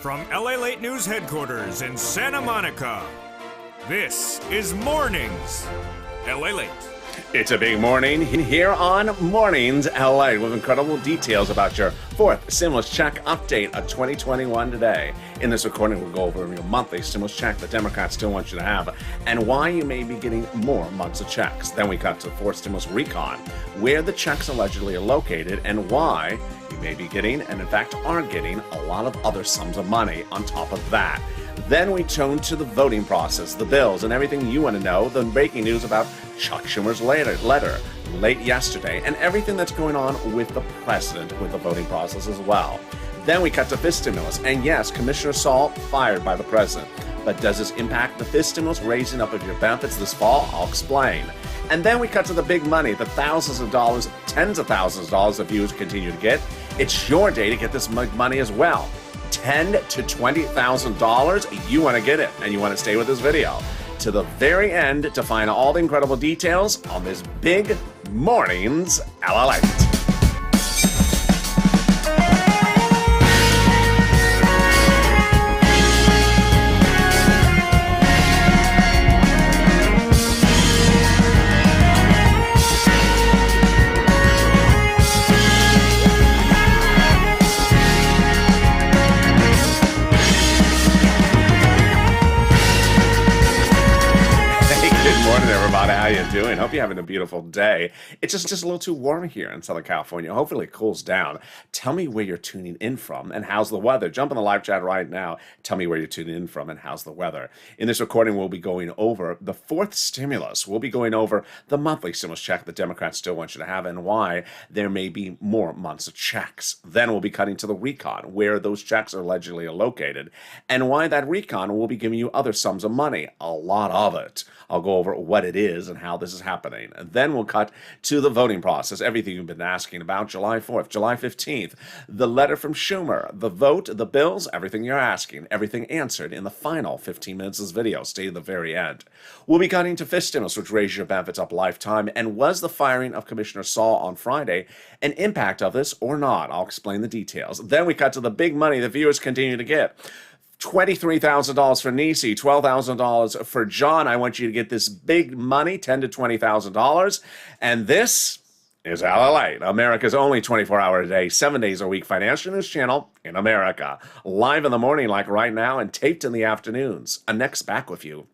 From LALATE News headquarters in Santa Monica, this is Mornings LALATE. It's a big morning here on Mornings LA with incredible details about your fourth stimulus check update of 2021 today. In this recording, we'll go over your monthly stimulus check the Democrats still want you to have and why you may be getting more months of checks. Then we cut to the fourth stimulus recon, where the checks allegedly are located and why you may be getting, and in fact are getting, a lot of other sums of money on top of that. Then we turn to the voting process, the bills, and everything you want to know, the breaking news about Chuck Schumer's letter late yesterday, and everything that's going on with the president with the voting process as well. Then we cut to fifth stimulus, and yes, Commissioner Saul fired by the president. But does this impact the fifth stimulus raising up of your benefits this fall? I'll explain. And then we cut to the big money, the thousands of dollars, tens of thousands of dollars that viewers continue to get. It's your day to get this money as well. $10,000 to $20,000, you want to get it, and you want to stay with this video to the very end to find all the incredible details on this big Mornings LALATE. How you doing? Hope you're having a beautiful day. It's just a little too warm here in Southern California. Hopefully it cools down. Tell me where you're tuning in from and how's the weather. Jump in the live chat right now. Tell me where you're tuning in from and how's the weather. In this recording, we'll be going over the fourth stimulus. We'll be going over the monthly stimulus check the Democrats still want you to have and why there may be more months of checks. Then we'll be cutting to the recon, where those checks are allegedly located, and why that recon will be giving you other sums of money, a lot of it. I'll go over what it is and how this is happening. And then we'll cut to the voting process, everything you've been asking about, July 4th, July 15th, the letter from Schumer, the vote, the bills, everything you're asking, everything answered in the final 15 minutes of this video. Stay to the very end. We'll be cutting to fifth stimulus, which raises your benefits up lifetime, and was the firing of Commissioner Saul on Friday an impact of this or not? I'll explain the details. Then we cut to the big money the viewers continue to get. $23,000 for Nisi, $12,000 for John. I want you to get this big money, $10,000 to $20,000. And this is LALATE, America's only 24-hour a day, 7 days a week financial news channel in America. Live in the morning like right now and taped in the afternoons. Next, back with you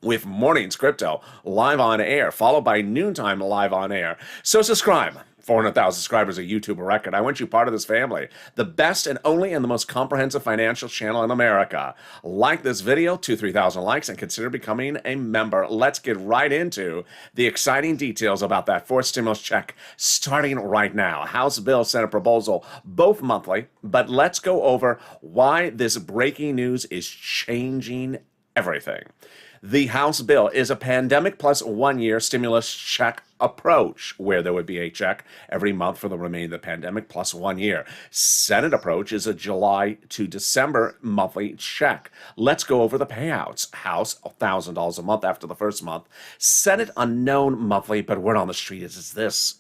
with Mornings Crypto live on air, followed by Noontime live on air. So subscribe. 400,000 subscribers, a YouTube record. I want you part of this family. The best and only and the most comprehensive financial channel in America. Like this video, 3,000 likes, and consider becoming a member. Let's get right into the exciting details about that fourth stimulus check starting right now. House bill, Senate proposal, both monthly. But let's go over why this breaking news is changing everything. The House bill is a pandemic plus 1 year stimulus check approach, where there would be a check every month for the remainder of the pandemic plus 1 year. Senate approach is a July to December monthly check. Let's go over the payouts. House, $1,000 a month after the first month. Senate, unknown monthly, but word on the street is this.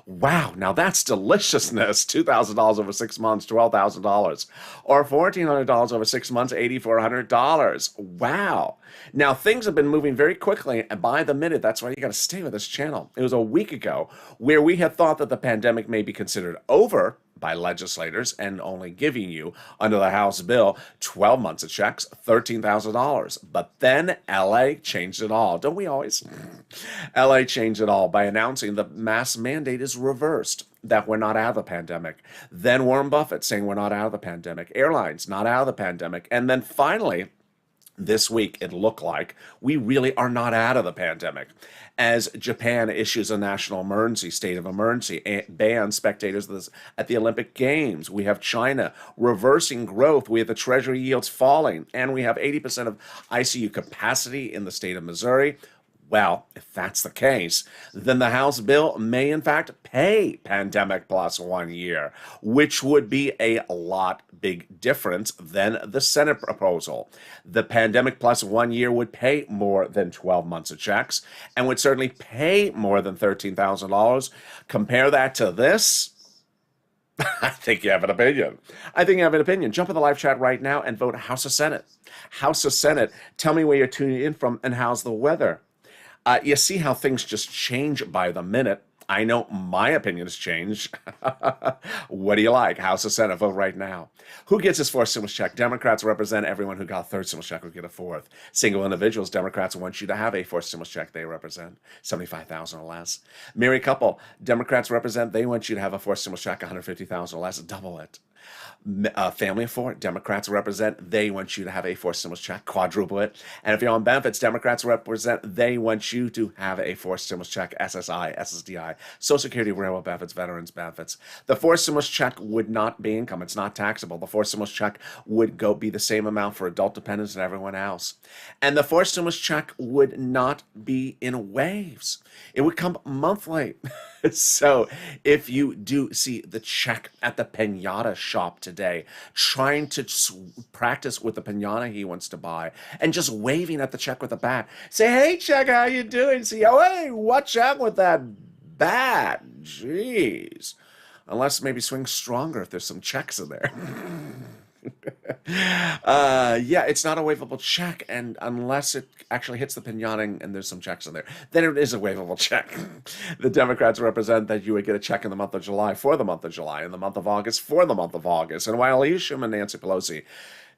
Wow, now that's deliciousness. $2,000 over 6 months, $12,000. Or $1,400 over 6 months, $8,400. Wow. Now, things have been moving very quickly and by the minute. That's why you got to stay with this channel. It was a week ago where we had thought that the pandemic may be considered over by legislators and only giving you, under the House bill, 12 months of checks, $13,000. But then LA changed it all. Don't we always? LA changed it all by announcing the mask mandate is reversed, that we're not out of the pandemic. Then Warren Buffett saying we're not out of the pandemic. Airlines not out of the pandemic. And then finally, this week, it looked like we really are not out of the pandemic, as Japan issues a national emergency, state of emergency, and bans spectators at the Olympic Games. We have China reversing growth. We have the Treasury yields falling, and we have 80% of ICU capacity in the state of Missouri. Well, if that's the case, then the House bill may in fact pay pandemic plus 1 year, which would be a lot big difference than the Senate proposal. The pandemic plus 1 year would pay more than 12 months of checks and would certainly pay more than $13,000. Compare that to this. I think you have an opinion. I think you have an opinion. Jump in the live chat right now and vote House or Senate. House or Senate. Tell me where you're tuning in from and how's the weather. You see how things just change by the minute. I know my opinion has changed. What do you like? House or Senate? Vote right now. Who gets his fourth stimulus check? Democrats represent everyone who got a third stimulus check will get a fourth. Single individuals, Democrats want you to have a fourth stimulus check. They represent 75,000 or less. Married couple, Democrats represent, they want you to have a fourth stimulus check, 150,000 or less. Double it. Family of four, Democrats represent, they want you to have a fourth stimulus check, quadruple it. And if you're on benefits, Democrats represent, they want you to have a fourth stimulus check, SSI, SSDI, Social Security, railroad benefits, veterans benefits. The fourth stimulus check would not be income. It's not taxable. The fourth stimulus check would be the same amount for adult dependents and everyone else. And the fourth stimulus check would not be in waves. It would come monthly. So if you do see the check at the pinata shop today, trying to practice with the pinata he wants to buy and just waving at the check with a bat, say, hey, check, how you doing? See, oh, hey, watch out with that bat. Jeez. Unless maybe swing stronger if there's some checks in there. Yeah, it's not a waivable check, and unless it actually hits the pinata and there's some checks in there, then it is a waivable check. The Democrats represent that you would get a check in the month of July for the month of July, in the month of August for the month of August. And while Lee Schumer and Nancy Pelosi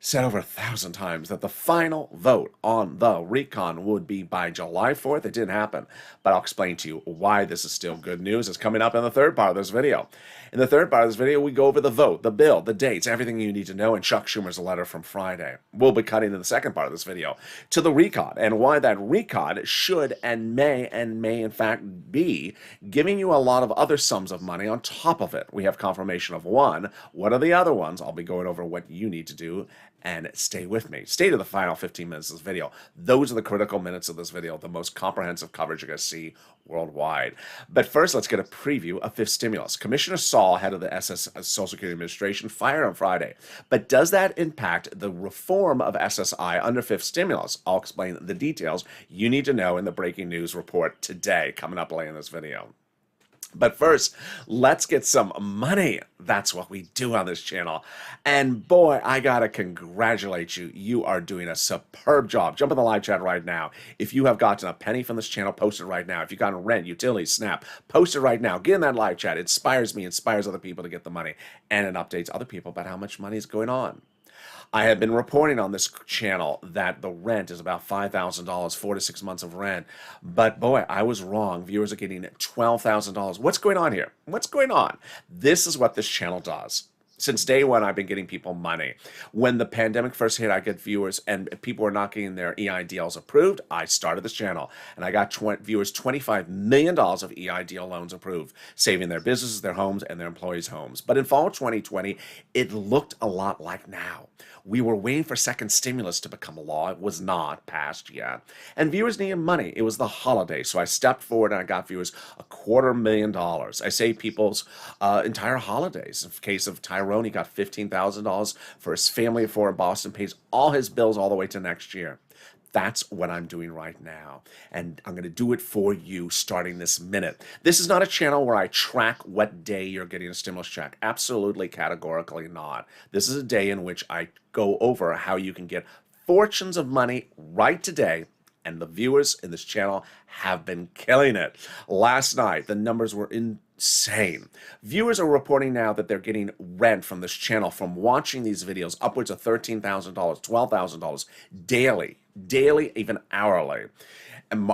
said over 1,000 times that the final vote on the recon would be by July 4th, it didn't happen. But I'll explain to you why this is still good news. It's coming up in the third part of this video. In the third part of this video, we go over the vote, the bill, the dates, everything you need to know, and Chuck Schumer's letter from Friday. We'll be cutting in the second part of this video to the recon and why that recon should and may in fact be giving you a lot of other sums of money on top of it. We have confirmation of one. What are the other ones? I'll be going over what you need to do. And stay with me. Stay to the final 15 minutes of this video. Those are the critical minutes of this video, the most comprehensive coverage you're going to see worldwide. But first, let's get a preview of fifth stimulus. Commissioner Saul, head of the Social Security Administration, fired on Friday. But does that impact the reform of SSI under fifth stimulus? I'll explain the details you need to know in the breaking news report today, coming up later in this video. But first, let's get some money. That's what we do on this channel. And boy, I gotta congratulate you. You are doing a superb job. Jump in the live chat right now. If you have gotten a penny from this channel, post it right now. If you've gotten rent, utilities, SNAP, post it right now. Get in that live chat. It inspires me, inspires other people to get the money. And it updates other people about how much money is going on. I have been reporting on this channel that the rent is about $5,000, 4 to 6 months of rent. But boy, I was wrong. Viewers are getting $12,000. What's going on here? What's going on? This is what this channel does. Since day one, I've been getting people money. When the pandemic first hit, I get viewers, and people were not getting their EIDLs approved. I started this channel, and I got viewers $25 million of EIDL loans approved, saving their businesses, their homes, and their employees' homes. But in fall 2020, it looked a lot like now. We were waiting for second stimulus to become a law. It was not passed yet. And viewers needed money. It was the holiday, so I stepped forward and I got viewers $250,000. I saved people's entire holidays. In the case of Tyrone, he got $15,000 for his family of four in Boston, pays all his bills all the way to next year. That's what I'm doing right now. And I'm going to do it for you starting this minute. This is not a channel where I track what day you're getting a stimulus check. Absolutely, categorically not. This is a day in which I go over how you can get fortunes of money right today. And the viewers in this channel have been killing it. Last night, the numbers were insane. Viewers are reporting now that they're getting rent from this channel from watching these videos upwards of $13,000, $12,000 daily, even hourly. And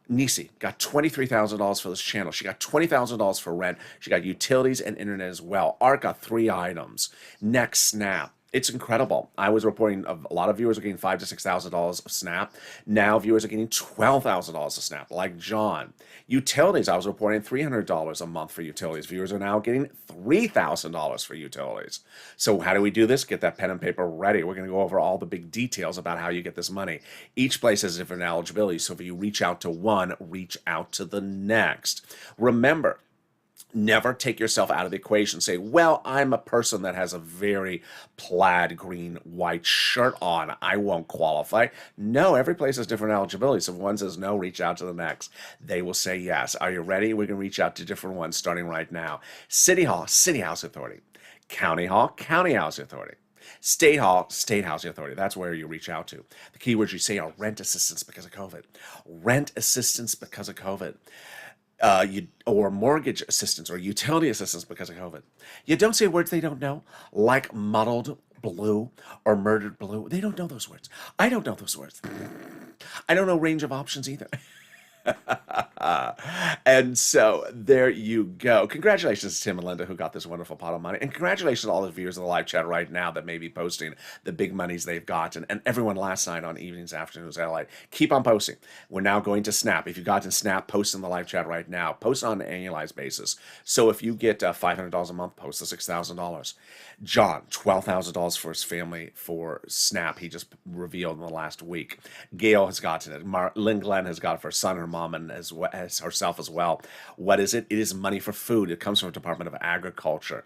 Nisi got $23,000 for this channel. She got $20,000 for rent. She got utilities and internet as well. Art got 3 items. Next, Snap. It's incredible. I was reporting a lot of viewers are getting $5,000 to $6,000 of SNAP. Now viewers are getting $12,000 of SNAP, like John. Utilities, I was reporting $300 a month for utilities. Viewers are now getting $3,000 for utilities. So how do we do this? Get that pen and paper ready. We're going to go over all the big details about how you get this money. Each place has different eligibility. So if you reach out to one, reach out to the next. Remember, never take yourself out of the equation. Say, well, I'm a person that has a very plaid green white shirt on. I won't qualify. No, every place has different eligibility. So if one says no, reach out to the next. They will say yes. Are you ready? We can reach out to different ones starting right now. City Hall, City House Authority. County Hall, County Housing Authority. State Hall, State Housing Authority. That's where you reach out to. The keywords you say are rent assistance because of COVID. Rent assistance because of COVID. Or mortgage assistance or utility assistance because of COVID. You don't say words they don't know, like muddled blue or murdered blue. They don't know those words. I don't know those words. I don't know range of options either. And so there you go. Congratulations to Tim and Linda who got this wonderful pot of money. And congratulations to all the viewers in the live chat right now that may be posting the big monies they've gotten. And everyone last night on Evenings, Afternoons, LALATE. Keep on posting. We're now going to Snap. If you've gotten Snap, post in the live chat right now. Post on an annualized basis. So if you get $500 a month, post the $6,000. John, $12,000 for his family for Snap. He just revealed in the last week. Gail has gotten it. Lynn Glenn has got it for her son, her mom, and as herself as well. What is it? It is money for food. It comes from the Department of Agriculture.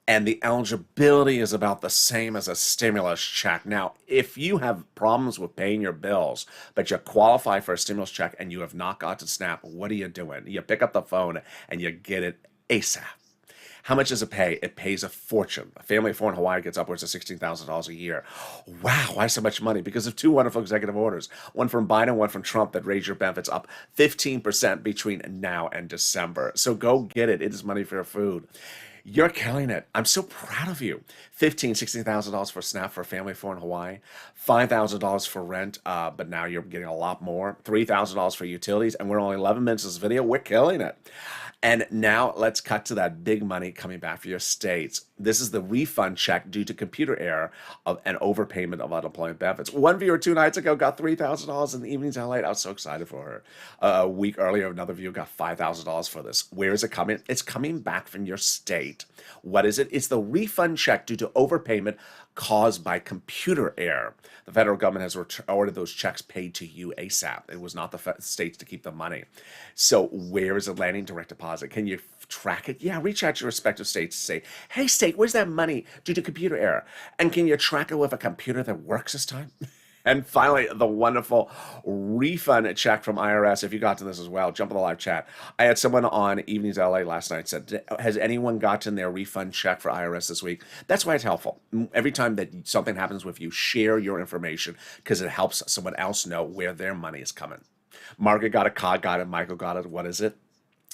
And the eligibility is about the same as a stimulus check. Now, if you have problems with paying your bills, but you qualify for a stimulus check and you have not got to SNAP, what are you doing? You pick up the phone and you get it ASAP. How much does it pay? It pays a fortune. A family of four in Hawaii gets upwards of $16,000 a year. Wow, why so much money? Because of two wonderful executive orders, one from Biden, one from Trump, that raise your benefits up 15% between now and December. So go get it. It is money for your food. You're killing it. I'm so proud of you. $16,000 for SNAP for a family of four in Hawaii, $5,000 for rent, but now you're getting a lot more, $3,000 for utilities, and we're only 11 minutes of this video. We're killing it. And now let's cut to that big money coming back for your states. This is the refund check due to computer error of an overpayment of unemployment benefits. One viewer 2 nights ago got $3,000 in the Evenings LALATE. I was so excited for her. A week earlier, another viewer got $5,000 for this. Where is it coming? It's coming back from your state. What is it? It's the refund check due to overpayment caused by computer error. The federal government has ordered those checks paid to you ASAP. It was not the states to keep the money. So where is it landing? Direct deposit. Can you track it? Yeah, reach out to your respective states to say, hey, state, where's that money due to computer error? And can you track it with a computer that works this time? And finally, the wonderful refund check from IRS. If you got to this as well, jump in the live chat. I had someone on Evenings LA last night said, has anyone gotten their refund check for IRS this week? That's why it's helpful. Every time that something happens with you, share your information because it helps someone else know where their money is coming. Margaret got it, Cod got it, Michael got it. What is it?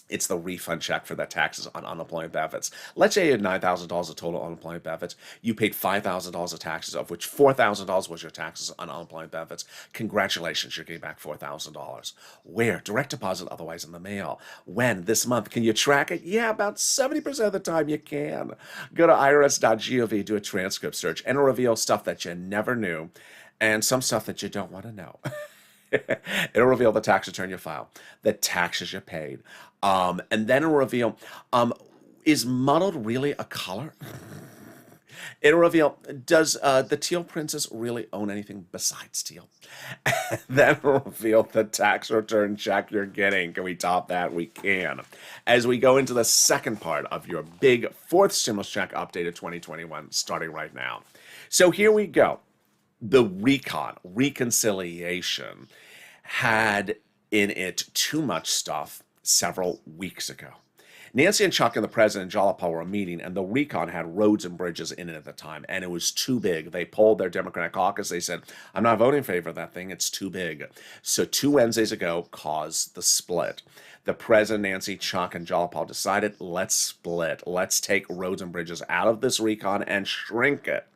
It's the refund check for the taxes on unemployment benefits. Let's say you had $9,000 of total unemployment benefits. You paid $5,000 of taxes, of which $4,000 was your taxes on unemployment benefits. Congratulations, you're getting back $4,000. Where? Direct deposit, otherwise in the mail. When? This month. Can you track it? Yeah, about 70% of the time you can. Go to irs.gov, do a transcript search, and it'll reveal stuff that you never knew and some stuff that you don't want to know. It'll reveal the tax return you file, the taxes you paid, and then it'll reveal, is muddled really a color? It'll reveal, does the teal princess really own anything besides teal? Then it'll reveal the tax return check you're getting. Can we top that? We can. As we go into the second part of your big fourth stimulus check update of 2021, starting right now. So here we go. The reconciliation had in it too much stuff several weeks ago. Nancy and Chuck and the president and Jalapa were meeting, and the recon had roads and bridges in it at the time, and it was too big. They polled their Democratic caucus. They said, I'm not voting in favor of that thing. It's too big. So 2 Wednesdays ago caused the split. The president, Nancy, Chuck, and Jalapa decided, let's split. Let's take roads and bridges out of this recon and shrink it.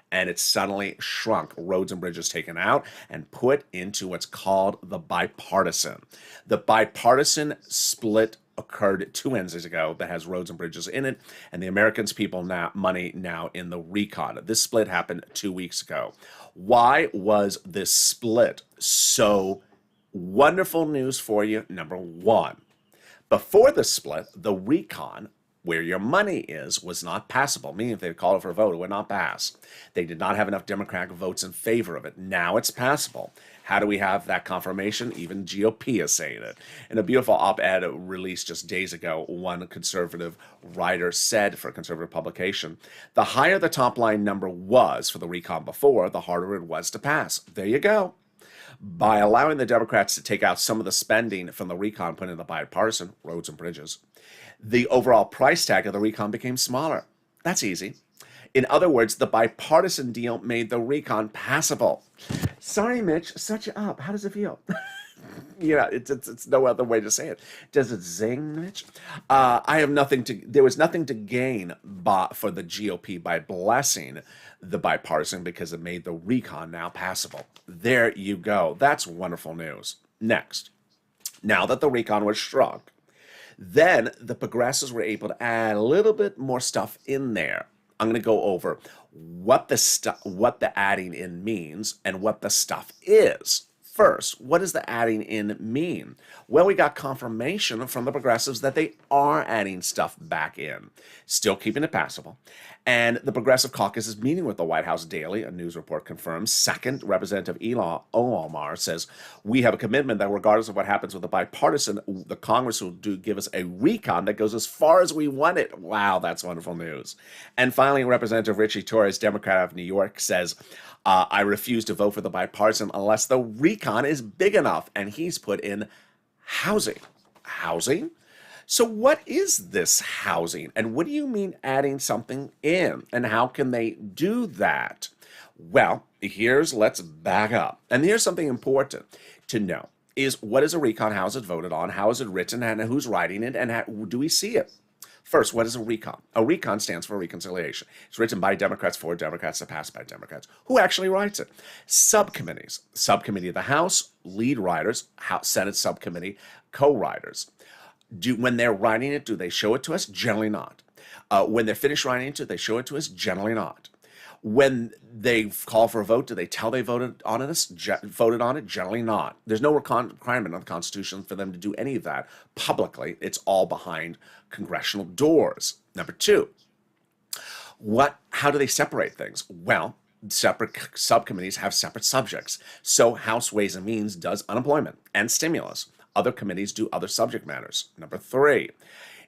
And it suddenly shrunk. Roads and bridges taken out and put into what's called the bipartisan. The bipartisan split occurred 2 Wednesdays ago that has roads and bridges in it, and the Americans' people now money now in the recon. This split happened 2 weeks ago. Why was this split so wonderful news for you? Number one, before the split, the recon, where your money is, was not passable, meaning if they called it for a vote, it would not pass. They did not have enough Democratic votes in favor of it. Now it's passable. How do we have that confirmation? Even GOP is saying it. In a beautiful op-ed released just days ago, one conservative writer said for a conservative publication, the higher the top line number was for the recon before, the harder it was to pass. There you go. By allowing the Democrats to take out some of the spending from the recon put in the bipartisan, roads and bridges, the overall price tag of the recon became smaller. That's easy. In other words, the bipartisan deal made the recon passable. Sorry, Mitch, shut you up. How does it feel? Yeah, it's no other way to say it. Does it zing, Mitch? There was nothing to gain for the GOP by blessing the bipartisan because it made the recon now passable. There you go. That's wonderful news. Next, now that the recon was shrunk, then the progressives were able to add a little bit more stuff in there. I'm going to go over what the adding in means and what the stuff is. First, what does the adding in mean? Well, we got confirmation from the progressives that they are adding stuff back in, still keeping it passable. And the Progressive Caucus is meeting with the White House daily, a news report confirms. Second, Representative Ilhan Omar says, we have a commitment that regardless of what happens with the bipartisan, the Congress will give us a recon that goes as far as we want it. Wow, that's wonderful news. And finally, Representative Richie Torres, Democrat of New York, says, I refuse to vote for the bipartisan unless the recon is big enough. And he's put in housing. Housing? So what is this housing? And what do you mean adding something in? And how can they do that? Well, let's back up. And here's something important to know is what is a recon? How is it voted on? How is it written? And who's writing it? And how do we see it? First, what is a recon? A recon stands for reconciliation. It's written by Democrats for Democrats to pass by Democrats. Who actually writes it? Subcommittees. Subcommittee of the House, lead writers, House Senate subcommittee, co-writers. When they're writing it, do they show it to us? Generally not. When they're finished writing it, do they show it to us? Generally not. When they call for a vote, do they tell they voted on it? Generally not. There's no requirement on the Constitution for them to do any of that publicly. It's all behind congressional doors. Number two, how do they separate things? Well, separate subcommittees have separate subjects. So House Ways and Means does unemployment and stimulus. Other committees do other subject matters. Number three,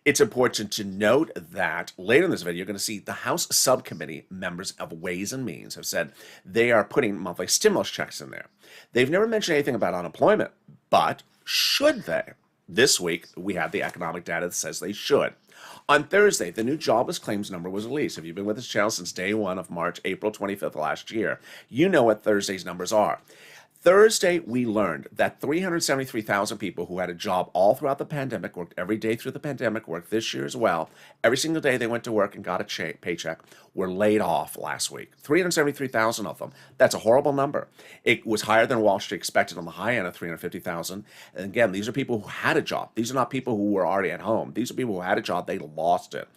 it's important to note that later in this video, you're going to see the House subcommittee members of Ways and Means have said they are putting monthly stimulus checks in there. They've never mentioned anything about unemployment, but should they? This week, we have the economic data that says they should. On Thursday, the new jobless claims number was released. If you've been with this channel since day one of March, April 25th last year, you know what Thursday's numbers are. Thursday, we learned that 373,000 people who had a job all throughout the pandemic, worked every day through the pandemic, worked this year as well. Every single day they went to work and got a paycheck, were laid off last week. 373,000 of them. That's a horrible number. It was higher than Wall Street expected on the high end of 350,000. And again, these are people who had a job. These are not people who were already at home. These are people who had a job. They lost it.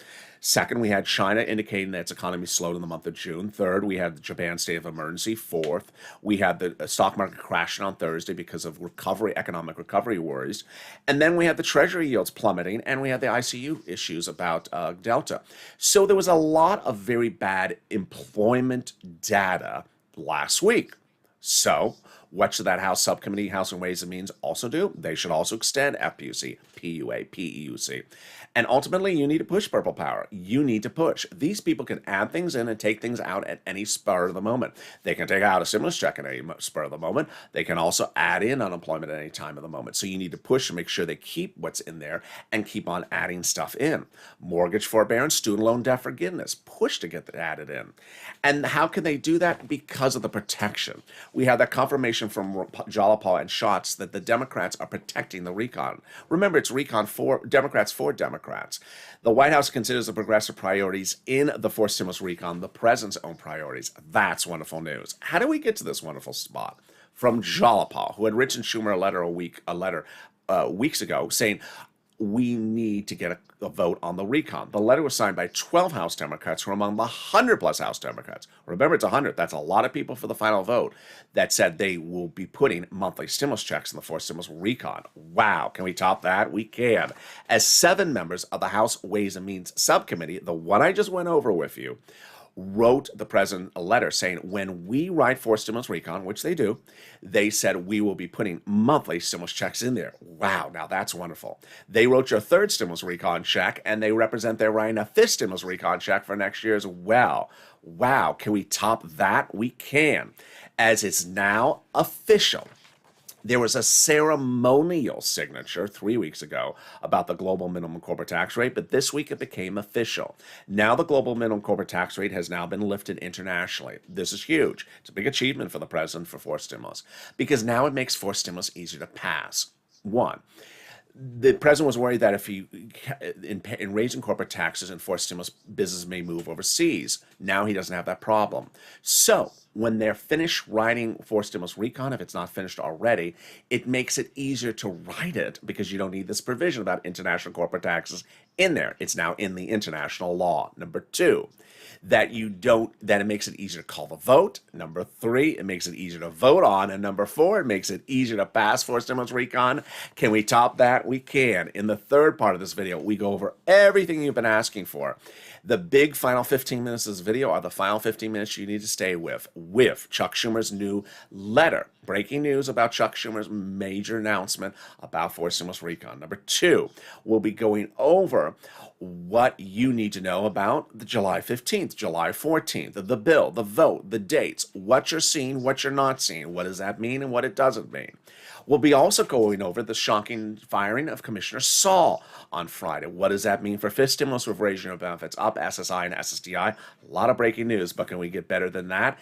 Second, we had China indicating that its economy slowed in the month of June. Third, we had the Japan state of emergency. Fourth, we had the stock market crashing on Thursday because of economic recovery worries. And then we had the Treasury yields plummeting, and we had the ICU issues about Delta. So there was a lot of very bad employment data last week. So what should that House subcommittee, House and Ways and Means, also do? They should also extend FPUC, PUA, PEUC. And ultimately, you need to push purple power. You need to push. These people can add things in and take things out at any spur of the moment. They can take out a stimulus check at any spur of the moment. They can also add in unemployment at any time of the moment. So you need to push and make sure they keep what's in there and keep on adding stuff in. Mortgage forbearance, student loan debt forgiveness, push to get that added in. And how can they do that? Because of the protection. We have that confirmation from Jalapal and Schatz that the Democrats are protecting the recon. Remember, it's recon for Democrats. The White House considers the progressive priorities in the fourth stimulus recon the president's own priorities. That's wonderful news. How do we get to this wonderful spot? From Jalapal, who had written Schumer a letter weeks ago saying, we need to get a vote on the recon. The letter was signed by 12 House Democrats who are among the 100-plus House Democrats. Remember, it's 100. That's a lot of people for the final vote that said they will be putting monthly stimulus checks in the fourth stimulus recon. Wow. Can we top that? We can. As 7 members of the House Ways and Means Subcommittee, the one I just went over with you, wrote the president a letter saying when we write for stimulus recon, which they do, they said we will be putting monthly stimulus checks in there. Wow, now that's wonderful. They wrote your third stimulus recon check, and they represent they're writing a fifth stimulus recon check for next year as well. Wow, can we top that? We can, as it's now official. There was a ceremonial signature 3 weeks ago about the global minimum corporate tax rate, but this week it became official. Now the global minimum corporate tax rate has now been lifted internationally. This is huge. It's a big achievement for the president for forced stimulus, because now it makes forced stimulus easier to pass. One, the president was worried that if he, in raising corporate taxes and forced stimulus, business may move overseas. Now he doesn't have that problem. So when they're finished writing forced stimulus recon, if it's not finished already, it makes it easier to write it because you don't need this provision about international corporate taxes in there. It's now in the international law. Number two, that it makes it easier to call the vote. Number three, it makes it easier to vote on. And number four, it makes it easier to pass forced stimulus recon. Can we top that? We can. In the third part of this video, we go over everything you've been asking for. The big final 15 minutes of this video are the final 15 minutes you need to stay with Chuck Schumer's new letter. Breaking news about Chuck Schumer's major announcement about forced stimulus recon. Number two, we'll be going over what you need to know about the July 15th, July 14th, the bill, the vote, the dates, what you're seeing, what you're not seeing, what does that mean and what it doesn't mean. We'll be also going over the shocking firing of Commissioner Saul on Friday. What does that mean for fifth stimulus with raising of benefits up, SSI and SSDI? A lot of breaking news, but can we get better than that?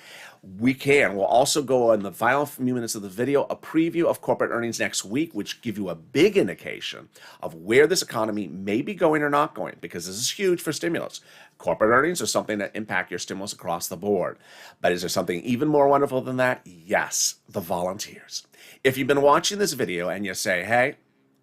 We can. We'll also go in the final few minutes of the video, a preview of corporate earnings next week, which give you a big indication of where this economy may be going or not going, because this is huge for stimulus. Corporate earnings are something that impact your stimulus across the board. But is there something even more wonderful than that? Yes, the volunteers. If you've been watching this video and you say, hey,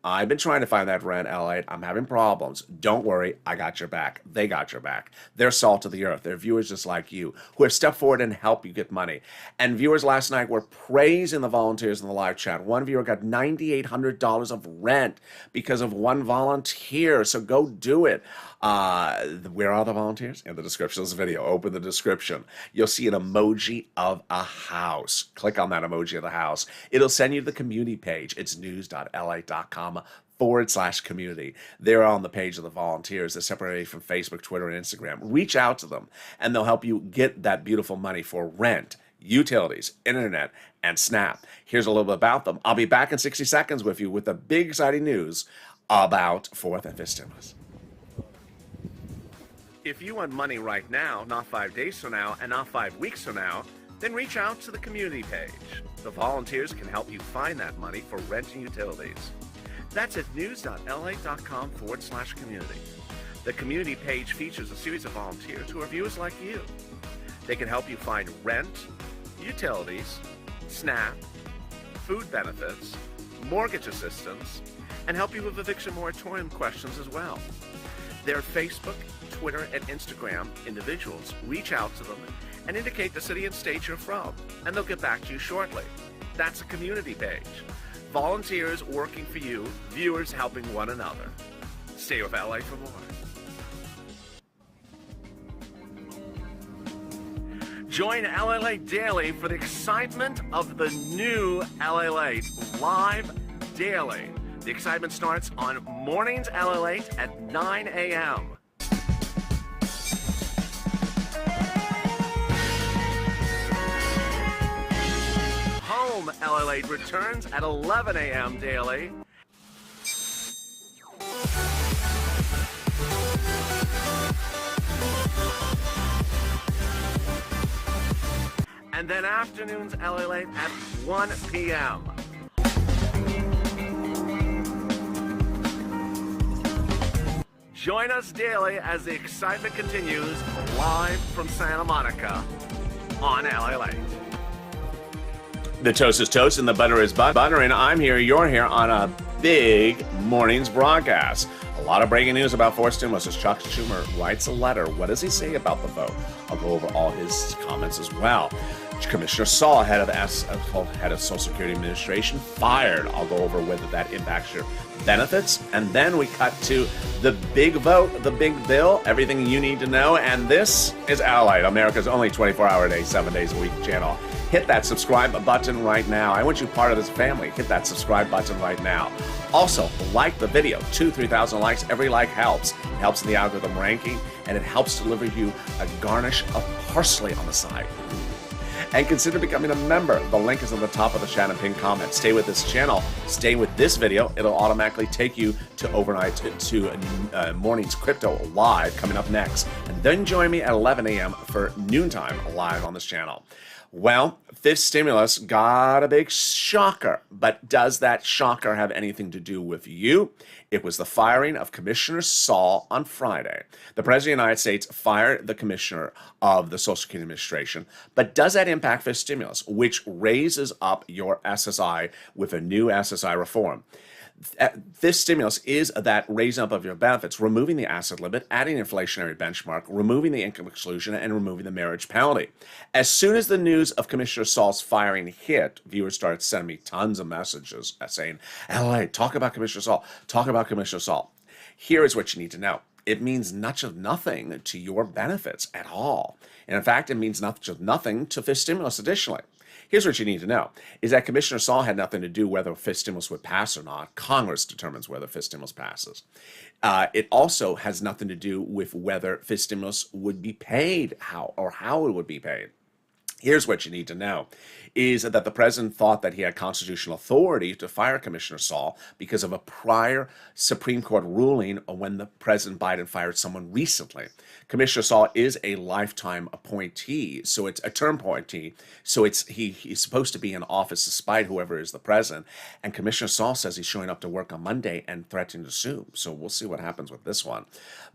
I've been trying to find that rent, LA. I'm having problems. Don't worry, I got your back. They got your back. They're salt of the earth. They're viewers just like you who have stepped forward and helped you get money. And viewers last night were praising the volunteers in the live chat. One viewer got $9,800 of rent because of one volunteer. So go do it. Where are the volunteers? In the description of this video. Open the description. You'll see an emoji of a house. Click on that emoji of the house. It'll send you to the community page. It's news.la.com/community. They're on the page of the volunteers. They're separated from Facebook, Twitter, and Instagram. Reach out to them, and they'll help you get that beautiful money for rent, utilities, internet, and SNAP. Here's a little bit about them. I'll be back in 60 seconds with you with the big exciting news about fourth and fifth stimulus. If you want money right now, not 5 days from now, and not 5 weeks from now, then reach out to the community page. The volunteers can help you find that money for rent and utilities. That's at news.la.com/community. The community page features a series of volunteers who are viewers like you. They can help you find rent, utilities, SNAP, food benefits, mortgage assistance, and help you with eviction moratorium questions as well. Their Facebook, Twitter, and Instagram individuals reach out to them and indicate the city and state you're from, and they'll get back to you shortly. That's a community page. Volunteers working for you, viewers helping one another. Stay with LA for more. Join LALATE Daily for the excitement of the new LALATE live daily. The excitement starts on Mornings LALATE at 9 a.m. Home LALATE returns at 11 a.m. daily. And then afternoons LALATE at 1 p.m. Join us daily as the excitement continues live from Santa Monica on LALATE. The toast is toast and the butter is butter, and I'm here, you're here on a big morning's broadcast. A lot of breaking news about forced stimulus as Chuck Schumer writes a letter. What does he say about the vote? I'll go over all his comments as well. Commissioner Saul, head of Social Security Administration, fired. I'll go over whether that impacts your benefits. And then we cut to the big vote, the big bill, everything you need to know. And this is LALATE, America's only 24-hour-a-day, 7 days a week channel. Hit that subscribe button right now. I want you part of this family. Hit that subscribe button right now. Also, like the video. 2,000-3,000 likes. Every like helps. It helps in the algorithm ranking, and it helps deliver you a garnish of parsley on the side. And consider becoming a member. The link is on the top of the chat and pinned comment. Stay with this channel. Stay with this video. It'll automatically take you to overnight to morning's crypto live coming up next. And then join me at 11 a.m. for noontime live on this channel. Well, fifth stimulus got a big shocker, but does that shocker have anything to do with you? It was the firing of Commissioner Saul on Friday. The President of the United States fired the Commissioner of the Social Security Administration, but does that impact fifth stimulus, which raises up your SSI with a new SSI reform? This stimulus is that raising up of your benefits, removing the asset limit, adding inflationary benchmark, removing the income exclusion, and removing the marriage penalty. As soon as the news of Commissioner Saul's firing hit, viewers started sending me tons of messages saying, LA, talk about Commissioner Saul, talk about Commissioner Saul. Here is what you need to know. It means much of nothing to your benefits at all. And in fact, it means much of nothing to fifth stimulus additionally. Here's what you need to know, is that Commissioner Saul had nothing to do whether fifth stimulus would pass or not. Congress determines whether fifth stimulus passes. It also has nothing to do with whether fifth stimulus would be paid, how it would be paid. Here's what you need to know, is that the president thought that he had constitutional authority to fire Commissioner Saul because of a prior Supreme Court ruling when the President Biden fired someone recently. Commissioner Saul is a lifetime appointee, so it's a term appointee, so he's supposed to be in office despite whoever is the president. And Commissioner Saul says he's showing up to work on Monday and threatening to sue. So we'll see what happens with this one.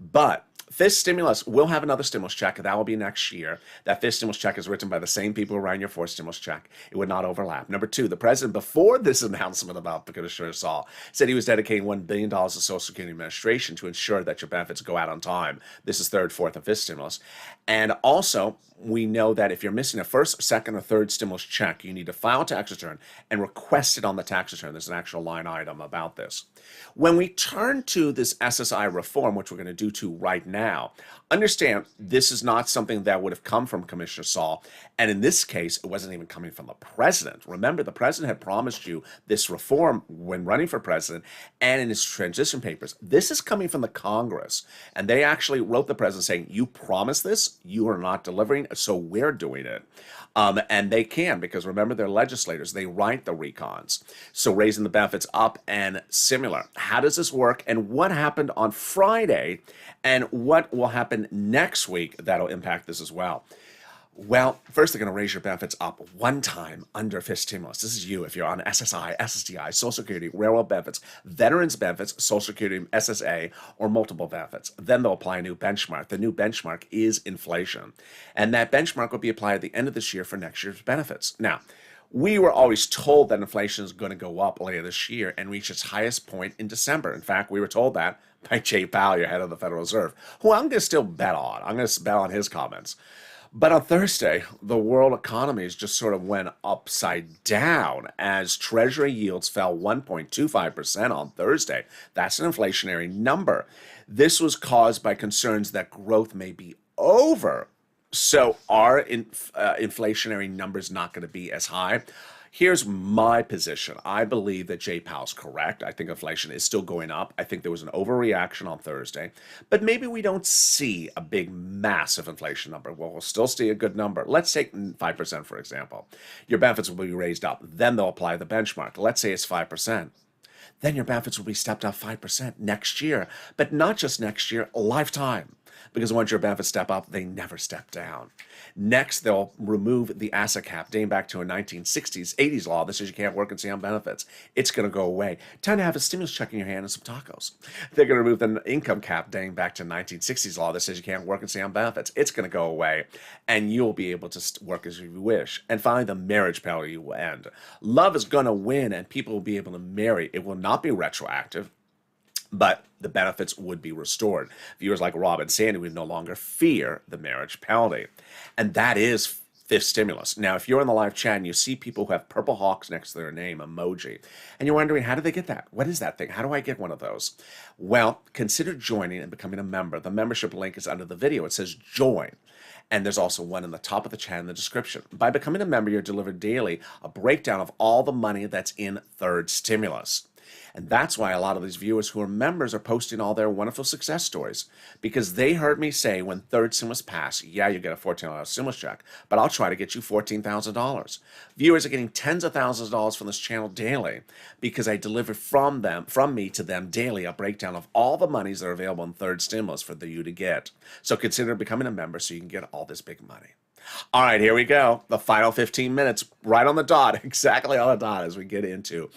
But fifth stimulus will have another stimulus check. That will be next year. That fifth stimulus check is written by the same people who ran your fourth stimulus check. It would not overlap. Number two, the president, before this announcement about Commissioner Saul, said he was dedicating $1 billion to Social Security Administration to ensure that your benefits go out on time. This is third, fourth, and fifth stimulus. And also, we know that if you're missing a first, second, or third stimulus check, you need to file a tax return and request it on the tax return. There's an actual line item about this. When we turn to this SSI reform, which we're going to do to right now, understand this is not something that would have come from Commissioner Saul. And in this case, it wasn't even coming from the president. Remember, the president had promised you this reform when running for president and in his transition papers. This is coming from the Congress. And they actually wrote the president saying, you promised this, you are not delivering, so we're doing it. And they can, because remember, they're legislators. They write the recons. So raising the benefits up and similar. How does this work? And what happened on Friday? And what will happen next week that'll impact this as well? Well, first, they're going to raise your benefits up one time under fifth stimulus. This is you if you're on SSI, SSDI, Social Security, railroad benefits, veterans benefits, Social Security, SSA, or multiple benefits. Then they'll apply a new benchmark. The new benchmark is inflation. And that benchmark will be applied at the end of this year for next year's benefits. Now, we were always told that inflation is going to go up later this year and reach its highest point in December. In fact, we were told that by Jay Powell, your head of the Federal Reserve, who I'm going to still bet on. I'm going to bet on his comments. But on Thursday, the world economies just sort of went upside down as Treasury yields fell 1.25% on Thursday. That's an inflationary number. This was caused by concerns that growth may be over. So are inflationary numbers not going to be as high? Here's my position. I believe that Jay Powell's correct. I think inflation is still going up. I think there was an overreaction on Thursday, but maybe we don't see a big, massive inflation number. Well, we'll still see a good number. Let's take 5%, for example. Your benefits will be raised up. Then they'll apply the benchmark. Let's say it's 5%. Then your benefits will be stepped up 5% next year, but not just next year, a lifetime. Because once your benefits step up, they never step down. Next, they'll remove the asset cap dating back to a 1960s, 80s law that says you can't work and stay on benefits. It's going to go away. Time to have a stimulus check in your hand and some tacos. They're going to remove the income cap dating back to 1960s law that says you can't work and stay on benefits. It's going to go away, and you'll be able to work as you wish. And finally, the marriage penalty will end. Love is going to win, and people will be able to marry. It will not be retroactive, but the benefits would be restored. Viewers like Rob and Sandy would no longer fear the marriage penalty. And that is fifth stimulus. Now, if you're in the live chat and you see people who have purple hawks next to their name, emoji, and you're wondering, how did they get that? What is that thing? How do I get one of those? Well, consider joining and becoming a member. The membership link is under the video. It says join. And there's also one in the top of the chat in the description. By becoming a member, you're delivered daily a breakdown of all the money that's in third stimulus. And that's why a lot of these viewers who are members are posting all their wonderful success stories, because they heard me say when third stimulus passed, yeah, you get a $14 stimulus check, but I'll try to get you $14,000. Viewers are getting tens of thousands of dollars from this channel daily because I deliver from me to them daily, a breakdown of all the monies that are available in third stimulus for you to get. So consider becoming a member so you can get all this big money. All right, here we go. The final 15 minutes, right on the dot, exactly on the dot as we get into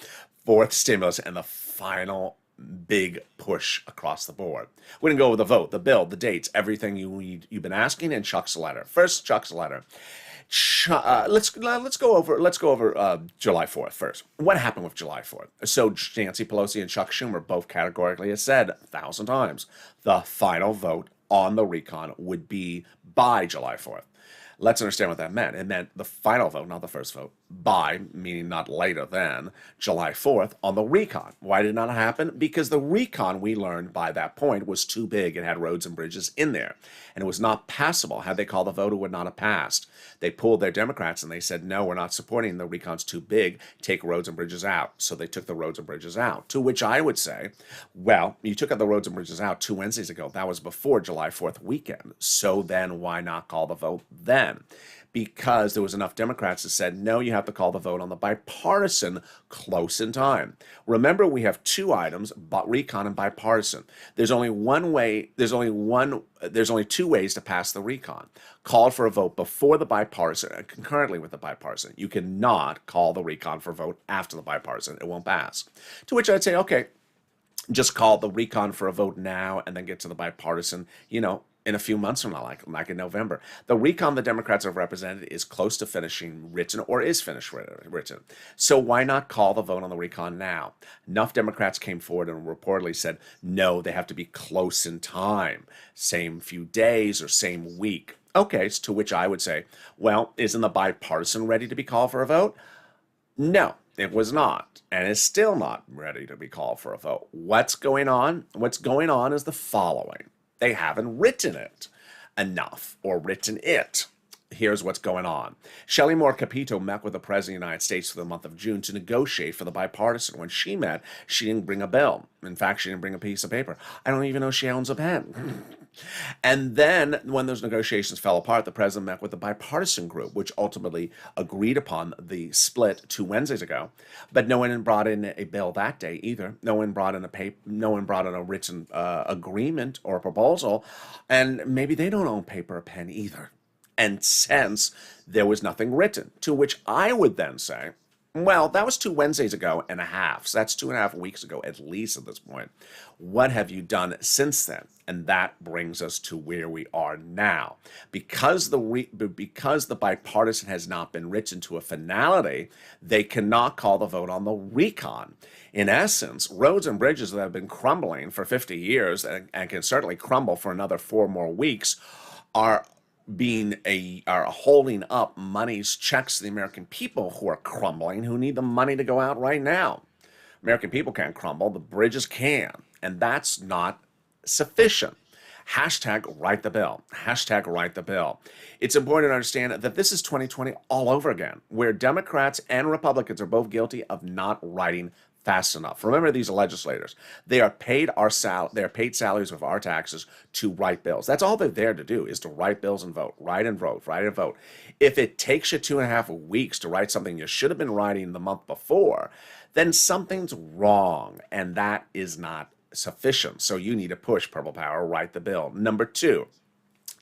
fourth stimulus and the final big push across the board. We're going to go over the vote, the bill, the dates, everything you've been asking, and Chuck's letter. First, Chuck's letter. Let's go over July 4th first. What happened with July 4th? So Nancy Pelosi and Chuck Schumer both categorically have said 1,000 times the final vote on the recon would be by July 4th. Let's understand what that meant. It meant the final vote, not the first vote, by, meaning not later than, July 4th on the recon. Why did it not happen? Because the recon, we learned by that point, was too big. It had roads and bridges in there, and it was not passable. Had they called the vote, it would not have passed. They pulled their Democrats, and they said, no, we're not supporting the recon's too big. Take roads and bridges out. So they took the roads and bridges out, to which I would say, well, you took out the roads and bridges out 2 Wednesdays ago. That was before July 4th weekend. So then why not call the vote then? Because there was enough Democrats that said, no, you have to call the vote on the bipartisan close in time. Remember, we have two items, recon and bipartisan. There's only two ways to pass the recon. Call for a vote before the bipartisan and concurrently with the bipartisan. You cannot call the recon for a vote after the bipartisan. It won't pass. To which I'd say, okay, just call the recon for a vote now and then get to the bipartisan, in a few months from now, like in November. The recon the Democrats have represented is close to finishing written or is finished written. So why not call the vote on the recon now? Enough Democrats came forward and reportedly said, no, they have to be close in time, same few days or same week. Okay, to which I would say, well, isn't the bipartisan ready to be called for a vote? No, it was not, and is still not ready to be called for a vote. What's going on? What's going on is the following. They haven't written it enough or written it. Here's what's going on. Shelley Moore Capito met with the President of the United States for the month of June to negotiate for the bipartisan. When she met, she didn't bring a bill. In fact, she didn't bring a piece of paper. I don't even know she owns a pen. And then when those negotiations fell apart, the president met with the bipartisan group, which ultimately agreed upon the split 2 Wednesdays ago. But no one brought in a bill that day either. No one brought in a written agreement or a proposal. And maybe they don't own paper or pen either. And since there was nothing written, to which I would then say, well, that was 2 Wednesdays ago and a half. So that's 2.5 weeks ago, at least at this point. What have you done since then? And that brings us to where we are now. Because the bipartisan has not been written to a finality, they cannot call the vote on the recon. In essence, roads and bridges that have been crumbling for 50 years and can certainly crumble for another 4 more weeks are holding up money's checks to the American people who are crumbling, who need the money to go out right now. American people can't crumble, the bridges can, and that's not sufficient. Hashtag write the bill. Hashtag write the bill. It's important to understand that this is 2020 all over again, where Democrats and Republicans are both guilty of not writing fast enough. Remember, these are legislators. They are paid salaries of our taxes to write bills. That's all they're there to do, is to write bills and vote. Write and vote. Write and vote. If it takes you 2.5 weeks to write something you should have been writing the month before, then something's wrong, and that is not sufficient. So you need to push Purple Power, write the bill. Number 2.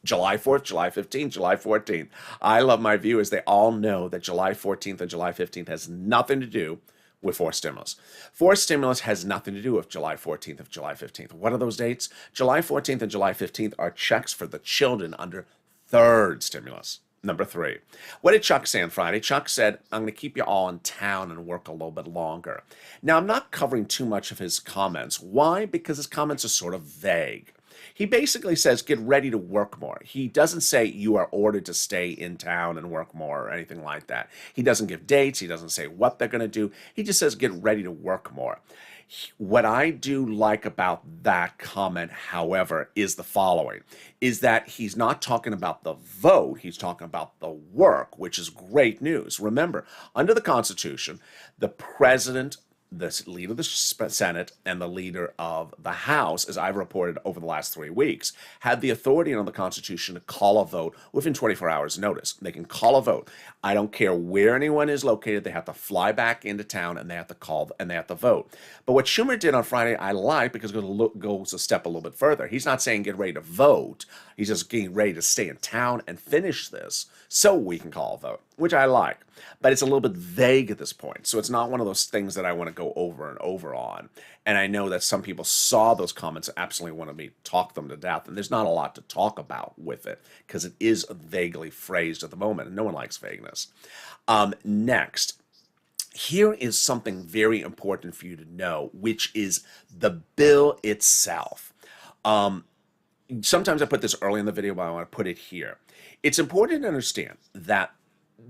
July 4th, July 15th, July 14th. I love my viewers. They all know that July 14th and July 15th has nothing to do with forced stimulus. Forced stimulus has nothing to do with July 14th and July 15th. What are those dates? July 14th and July 15th are checks for the children under third stimulus. Number 3. What did Chuck say on Friday? Chuck said, I'm going to keep you all in town and work a little bit longer. Now, I'm not covering too much of his comments. Why? Because his comments are sort of vague. He basically says, get ready to work more. He doesn't say you are ordered to stay in town and work more or anything like that. He doesn't give dates. He doesn't say what they're going to do. He just says, get ready to work more. What I do like about that comment, however, is the following, is that he's not talking about the vote. He's talking about the work, which is great news. Remember, under the Constitution, the president, the leader of the Senate and the leader of the House, as I've reported over the last 3 weeks, had the authority under the Constitution to call a vote within 24 hours notice. They can call a vote. I don't care where anyone is located. They have to fly back into town and they have to call and they have to vote. But what Schumer did on Friday, I like, because it goes a step a little bit further. He's not saying get ready to vote. He's just getting ready to stay in town and finish this so we can call a vote, which I like. But it's a little bit vague at this point. So it's not one of those things that I want to go over and over on. And I know that some people saw those comments and absolutely want me to talk them to death. And there's not a lot to talk about with it because it is vaguely phrased at the moment. And no one likes vagueness. Next, here is something very important for you to know, which is the bill itself. Sometimes I put this early in the video, but I want to put it here. It's important to understand that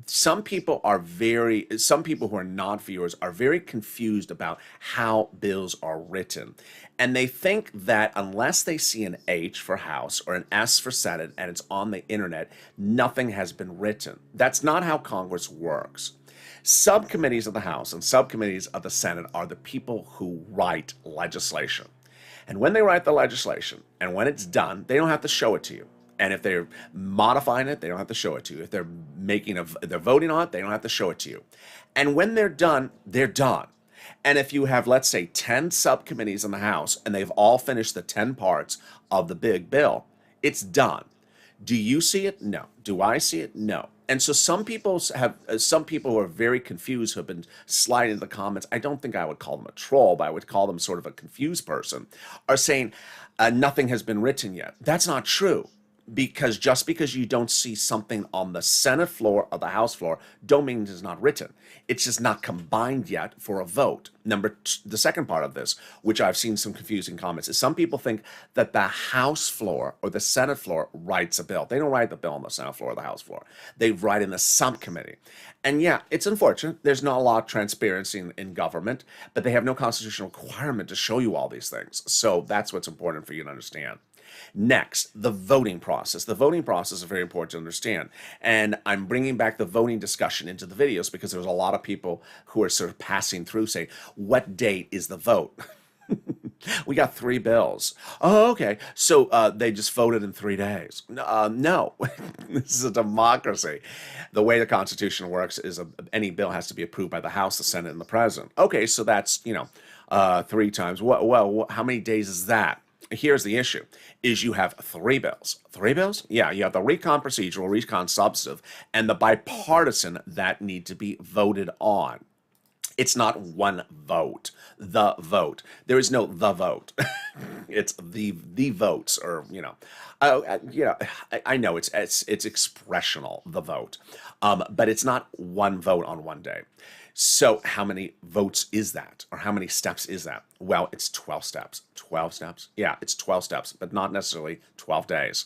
some people who are not viewers are very confused about how bills are written. And they think that unless they see an H for House or an S for Senate and it's on the internet, nothing has been written. That's not how Congress works. Subcommittees of the House and subcommittees of the Senate are the people who write legislation. And when they write the legislation and when it's done, they don't have to show it to you. And if they're modifying it, they don't have to show it to you. If they're they're voting on it, they don't have to show it to you. And when they're done, they're done. And if you have, let's say, 10 subcommittees in the House and they've all finished the 10 parts of the big bill, it's done. Do you see it? No. Do I see it? No. And so some people who are very confused, who have been sliding into the comments, I don't think I would call them a troll, but I would call them sort of a confused person, are saying nothing has been written yet. That's not true. Because just because you don't see something on the Senate floor or the House floor, don't mean it's not written. It's just not combined yet for a vote. The second part of this, which I've seen some confusing comments, is some people think that the House floor or the Senate floor writes a bill. They don't write the bill on the Senate floor or the House floor. They write in the subcommittee. And yeah, it's unfortunate. There's not a lot of transparency in government, but they have no constitutional requirement to show you all these things. So that's what's important for you to understand. Next, the voting process. The voting process is very important to understand. And I'm bringing back the voting discussion into the videos because there's a lot of people who are sort of passing through saying, what date is the vote? We got 3 bills. Oh, okay. So they just voted in 3 days. No, this is a democracy. The way the Constitution works is any bill has to be approved by the House, the Senate, and the President. Okay, so that's, 3 times. Well, how many days is that? Here's the issue, is you have 3 bills. 3 bills? Yeah, you have the recon procedural, recon substantive, and the bipartisan that need to be voted on. It's not one vote, the vote. There is no the vote. It's the votes, or, I know it's expressional, the vote, but it's not one vote on one day. So how many votes is that? Or how many steps is that? Well, it's 12 steps. 12 steps? Yeah, it's 12 steps, but not necessarily 12 days.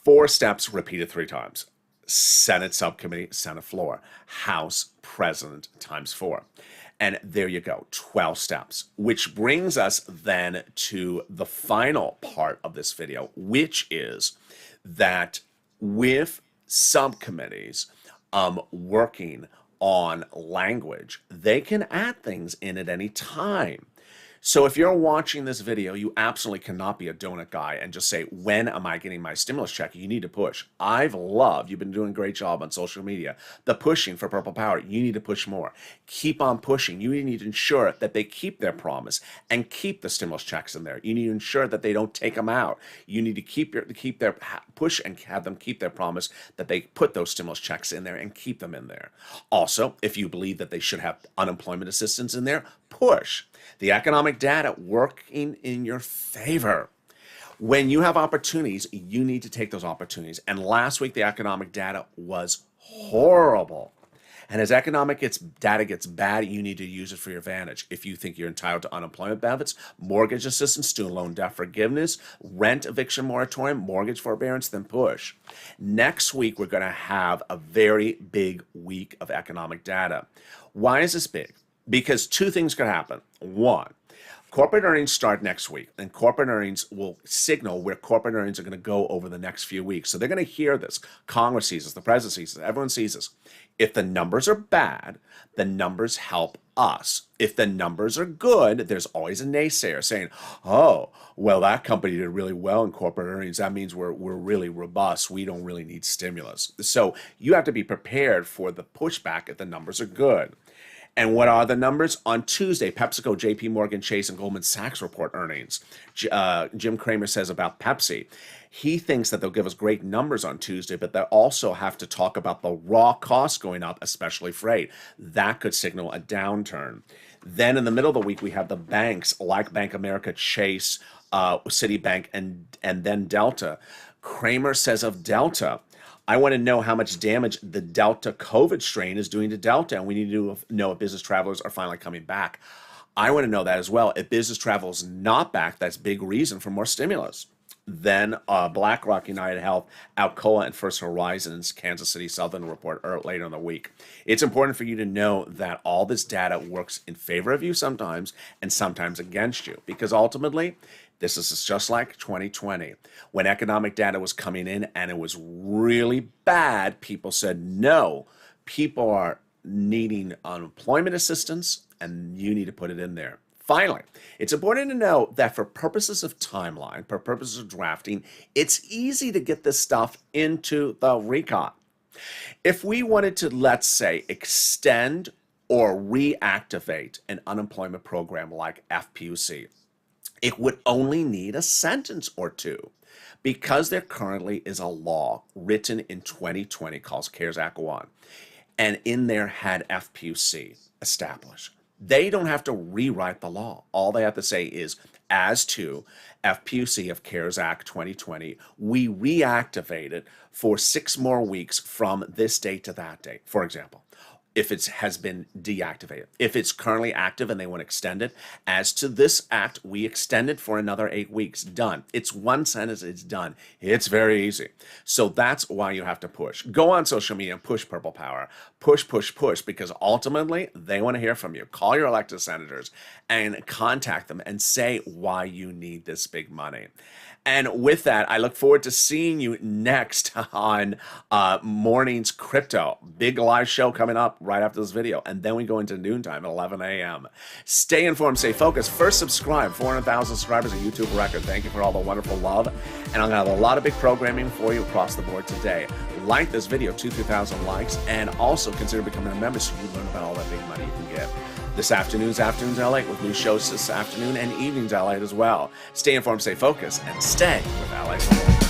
4 steps repeated 3 times. Senate subcommittee, Senate floor. House, President times 4. And there you go, 12 steps. Which brings us then to the final part of this video, which is that with subcommittees working on language, they can add things in at any time. So if you're watching this video, you absolutely cannot be a donut guy and just say, when am I getting my stimulus check? You need to push. You've been doing a great job on social media, the pushing for Purple Power. You need to push more. Keep on pushing. You need to ensure that they keep their promise and keep the stimulus checks in there. You need to ensure that they don't take them out. You need to keep their push and have them keep their promise that they put those stimulus checks in there and keep them in there. Also, if you believe that they should have unemployment assistance in there, push. The economic data working in your favor. When you have opportunities, you need to take those opportunities. And last week, the economic data was horrible. And as economic data gets bad, you need to use it for your advantage. If you think you're entitled to unemployment benefits, mortgage assistance, student loan debt forgiveness, rent eviction moratorium, mortgage forbearance, then push. Next week, we're going to have a very big week of economic data. Why is this big? Because 2 things could happen. 1, corporate earnings start next week, and corporate earnings will signal where corporate earnings are going to go over the next few weeks. So they're going to hear this. Congress sees this, the president sees this, everyone sees this. If the numbers are bad, the numbers help us. If the numbers are good, there's always a naysayer saying, oh, well, that company did really well in corporate earnings. That means we're really robust. We don't really need stimulus. So you have to be prepared for the pushback if the numbers are good. And what are the numbers? On Tuesday, PepsiCo, JP Morgan Chase, and Goldman Sachs report earnings. Jim Cramer says about Pepsi, he thinks that they'll give us great numbers on Tuesday, but they also have to talk about the raw costs going up, especially freight. That could signal a downturn. Then in the middle of the week, we have the banks like Bank of America, Chase, Citibank, and then Delta. Cramer says of Delta, I want to know how much damage the Delta COVID strain is doing to Delta, and we need to know if business travelers are finally coming back. I want to know that as well. If business travel is not back, that's a big reason for more stimulus. Then BlackRock, United Health, Alcoa, and First Horizon's Kansas City Southern report later in the week. It's important for you to know that all this data works in favor of you sometimes and sometimes against you, because ultimately, this is just like 2020. When economic data was coming in and it was really bad, people said, no, people are needing unemployment assistance and you need to put it in there. Finally, it's important to know that for purposes of timeline, for purposes of drafting, it's easy to get this stuff into the recon. If we wanted to, let's say, extend or reactivate an unemployment program like FPUC, it would only need a sentence or two, because there currently is a law written in 2020 called CARES Act 1, and in there had FPUC established. They don't have to rewrite the law. All they have to say is, as to FPUC of CARES Act 2020, we reactivate it for 6 more weeks from this date to that date, for example. If it has been deactivated. If it's currently active and they want to extend it, as to this act, we extend it for another 8 weeks. Done. It's one sentence, it's done. It's very easy. So that's why you have to push. Go on social media and push Purple Power. Push, push, push, because ultimately they want to hear from you. Call your elected senators and contact them and say why you need this big money. And with that, I look forward to seeing you next on Morning's Crypto. Big live show coming up right after this video. And then we go into noontime at 11 a.m. Stay informed, stay focused. First, subscribe. 400,000 subscribers, a YouTube record. Thank you for all the wonderful love. And I'm going to have a lot of big programming for you across the board today. Like this video, 2,000 likes. And also consider becoming a member so you learn about all that big money you can get. This afternoon's Afternoons LA with new shows this afternoon and evenings LA as well. Stay informed, stay focused, and stay with LA.